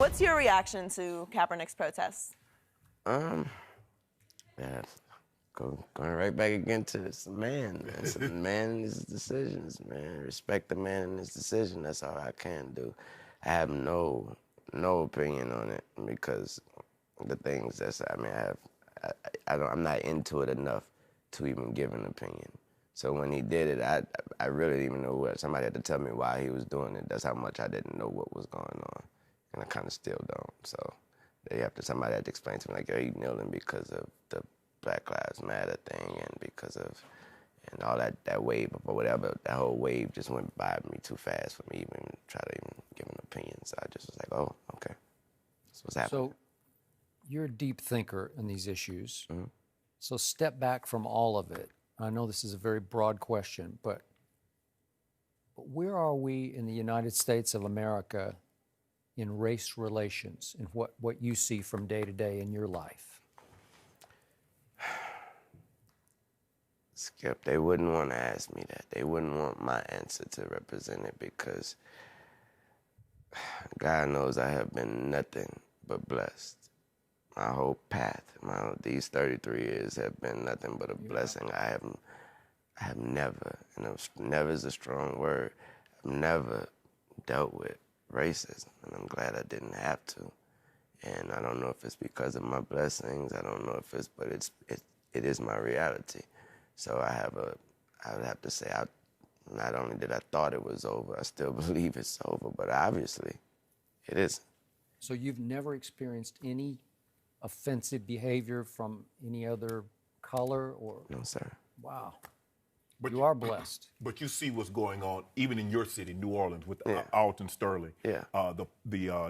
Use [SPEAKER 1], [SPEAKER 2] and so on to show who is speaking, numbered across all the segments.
[SPEAKER 1] What's your reaction to Kaepernick's protests?
[SPEAKER 2] Yeah, going right back again to this man. It's a man and his decisions, man. Respect the man and his decision. That's all I can do. I have no opinion on it because the things that's, I mean, I'm not into it enough to even give an opinion. So when he did it, I really didn't even know what. Somebody had to tell me why he was doing it. That's how much I didn't know what was going on, and I kind of still don't. So somebody had to explain to me, like, yo, you kneeling because of the Black Lives Matter thing and because of, and all that wave or whatever, that whole wave just went by me too fast for me even try to even give an opinion. So I just was like, oh, okay, that's what's happening.
[SPEAKER 3] So you're a deep thinker in these issues. Mm-hmm. So step back from all of it. I know this is a very broad question, but where are we in the United States of America in race relations and what you see from day to day in your life?
[SPEAKER 2] Skip, they wouldn't want to ask me that. They wouldn't want my answer to represent it because God knows I have been nothing but blessed. My whole path, these 33 years have been nothing but a blessing. I have never, and never is a strong word, I've never dealt with racism, and I'm glad I didn't have to. And I don't know if it's because of my blessings, I don't know if it's, but it is my reality. So I would have to say, not only did I thought it was over, I still believe it's over, but obviously it isn't.
[SPEAKER 3] So you've never experienced any offensive behavior from any other color or?
[SPEAKER 2] No, sir.
[SPEAKER 3] Wow.
[SPEAKER 4] But
[SPEAKER 3] you are blessed.
[SPEAKER 4] But you see what's going on, even in your city, New Orleans, with Alton Sterling.
[SPEAKER 2] Yeah.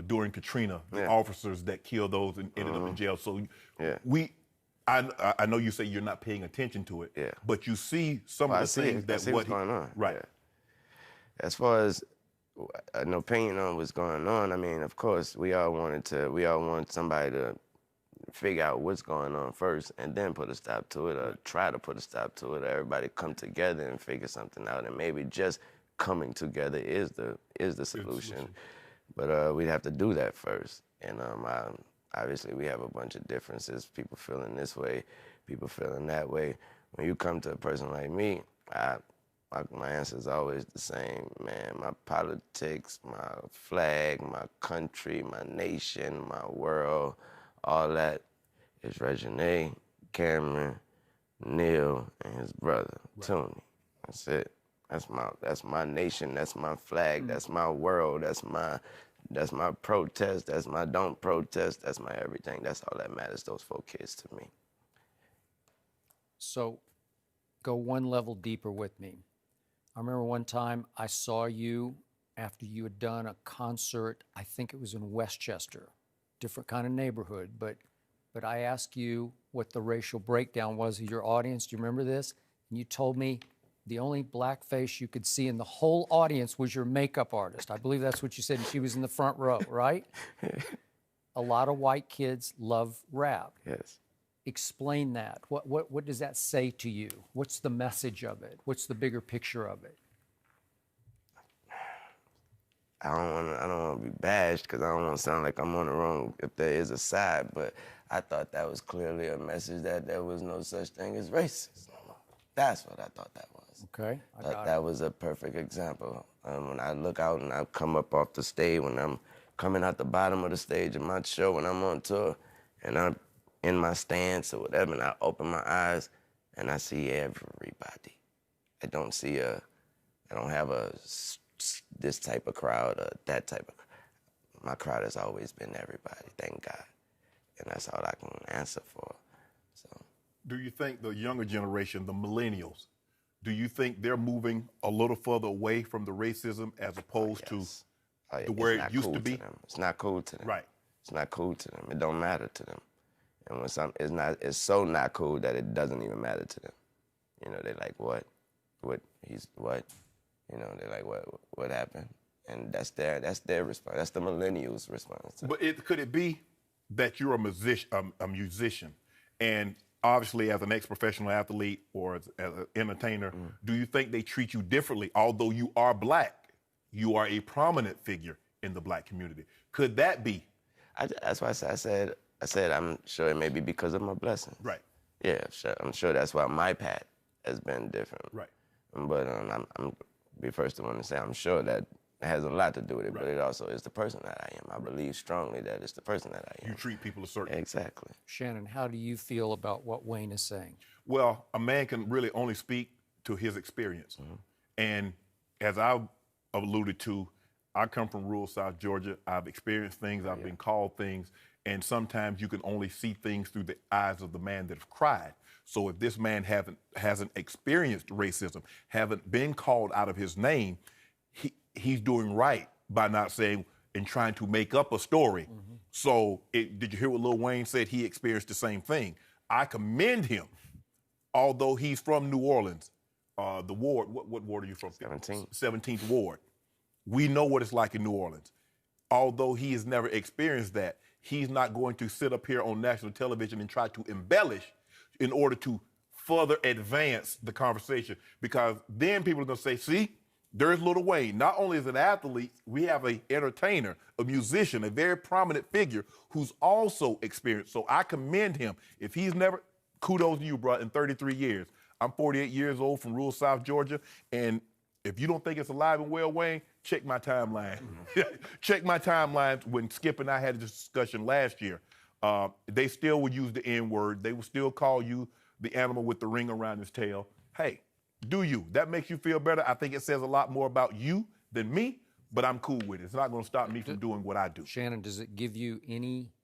[SPEAKER 4] During Katrina, the
[SPEAKER 2] Yeah.
[SPEAKER 4] officers that killed those and ended up in jail. So I know you say you're not paying attention to it.
[SPEAKER 2] Yeah.
[SPEAKER 4] But you see some of the things
[SPEAKER 2] I see what's going on.
[SPEAKER 4] Right.
[SPEAKER 2] Yeah. As far as an opinion on what's going on, I mean, of course, we all want somebody to figure out what's going on first and then put a stop to it, or try to put a stop to it, or everybody come together and figure something out, and maybe just coming together is the solution. But we'd have to do that first. And obviously we have a bunch of differences, people feeling this way, people feeling that way. When you come to a person like me, my answer is always the same, man. My politics, my flag, my country, my nation, my world, all that is Reginae, Cameron, Neil, and his brother, Tony. That's it. That's my nation, that's my flag, that's my world, that's my protest, that's my don't protest, that's my everything. That's all that matters, those 4 kids to me.
[SPEAKER 3] So go one level deeper with me. I remember one time I saw you after you had done a concert, I think it was in Westchester, different kind of neighborhood, but I asked you what the racial breakdown was of your audience. Do you remember this? And you told me the only black face you could see in the whole audience was your makeup artist. I believe that's what you said, and she was in the front row, right? A lot of white kids love rap.
[SPEAKER 2] Yes.
[SPEAKER 3] Explain that. What does that say to you? What's the message of it? What's the bigger picture of it?
[SPEAKER 2] I don't want to be bashed because I don't want to sound like I'm on the wrong if there is a side, but I thought that was clearly a message that there was no such thing as racism. That's what I thought that was.
[SPEAKER 3] Okay.
[SPEAKER 2] That was a perfect example. When I look out and I come up off the stage, when I'm coming out the bottom of the stage of my show, when I'm on tour, and I'm in my stance or whatever, and I open my eyes and I see everybody. I don't have this type of crowd or that type of crowd. My crowd has always been everybody, thank God. And that's all I can answer for. So,
[SPEAKER 4] do you think the younger generation, the millennials, do you think they're moving a little further away from the racism as opposed to where it used to be?
[SPEAKER 2] It's not cool to them.
[SPEAKER 4] Right.
[SPEAKER 2] It's not cool to them. It don't matter to them. And when it's so not cool that it doesn't even matter to them. You know, they're like, what? He's what? You know, they're like, what happened? And that's their response. That's the millennials' response.
[SPEAKER 4] But could it be that you're a musician, and obviously as an ex-professional athlete or as an entertainer, do you think they treat you differently? Although you are black, you are a prominent figure in the black community. Could that be
[SPEAKER 2] That's why I said I'm sure it may be because of my blessings.
[SPEAKER 4] Right.
[SPEAKER 2] Yeah, I'm sure that's why my path has been different.
[SPEAKER 4] Right.
[SPEAKER 2] But I'm be first to want to say I'm sure that has a lot to do with it, but
[SPEAKER 4] Right.
[SPEAKER 2] it also is the person that I am. I believe strongly that it's the person that I am.
[SPEAKER 4] You treat people a certain.
[SPEAKER 2] Exactly.
[SPEAKER 3] Shannon, how do you feel about what Wayne is saying?
[SPEAKER 4] Well, a man can really only speak to his experience. And as I've alluded to, I come from rural South Georgia. I've experienced things, I've been called things, and sometimes you can only see things through the eyes of the man that have cried. So if this man hasn't experienced racism, haven't been called out of his name, he's doing right by not saying and trying to make up a story. So did you hear what Lil Wayne said? He experienced the same thing. I commend him, although he's from New Orleans, the ward. What ward are you from? 17th Ward. We know what it's like in New Orleans. Although he has never experienced that, he's not going to sit up here on national television and try to embellish in order to further advance the conversation. Because then people are going to say, see, there's Lil Wayne. Not only is an athlete, we have an entertainer, a musician, a very prominent figure who's also experienced. So I commend him. If he's never, kudos to you, bro, in 33 years. I'm 48 years old from rural South Georgia, and if you don't think it's alive and well, Wayne, check my timeline. Check my timeline when Skip and I had this discussion last year. They still would use the N-word. They would still call you the animal with the ring around his tail. Hey, do you? That makes you feel better. I think it says a lot more about you than me, but I'm cool with it. It's not going to stop me from doing what I do.
[SPEAKER 3] Shannon, does it give you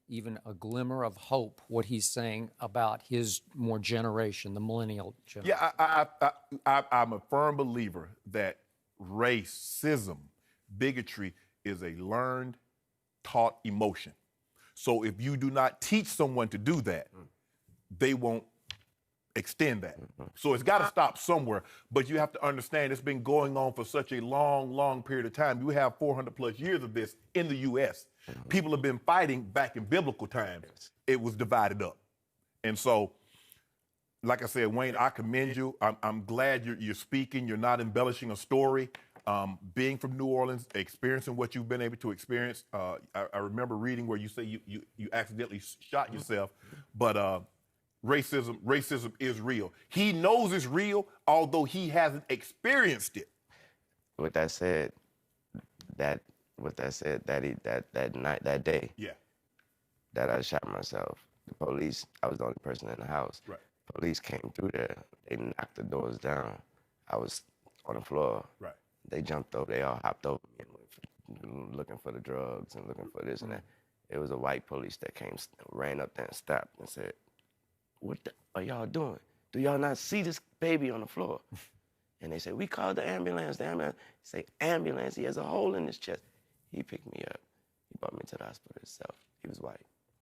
[SPEAKER 3] even a glimmer of hope, what he's saying about his more generation, the millennial generation?
[SPEAKER 4] Yeah, I'm a firm believer that racism, bigotry is a learned, taught emotion. So if you do not teach someone to do that, they won't extend that. So it's got to stop somewhere, but you have to understand it's been going on for such a long, long period of time. You have 400 plus years of this in the U.S. People have been fighting back in biblical times. It was divided up. And so, like I said, Wayne, I commend you. I'm glad you're speaking. You're not embellishing a story. Being from New Orleans, experiencing what you've been able to experience. I remember reading where you say you accidentally shot yourself, but racism is real. He knows it's real, although he hasn't experienced it.
[SPEAKER 2] With that said, that night, that day,
[SPEAKER 4] Yeah.
[SPEAKER 2] that I shot myself, the police, I was the only person in the house.
[SPEAKER 4] Right.
[SPEAKER 2] Police came through there. They knocked the doors down. I was on the floor.
[SPEAKER 4] Right.
[SPEAKER 2] They jumped over. They all hopped over me and went looking for the drugs and looking for this and that. It was a white police that came, ran up there and stopped and said, "What are y'all doing? Do y'all not see this baby on the floor?" And they said, "We called the ambulance. The ambulance." Say, "Ambulance, he has a hole in his chest." He picked me up. He brought me to the hospital himself. He was white.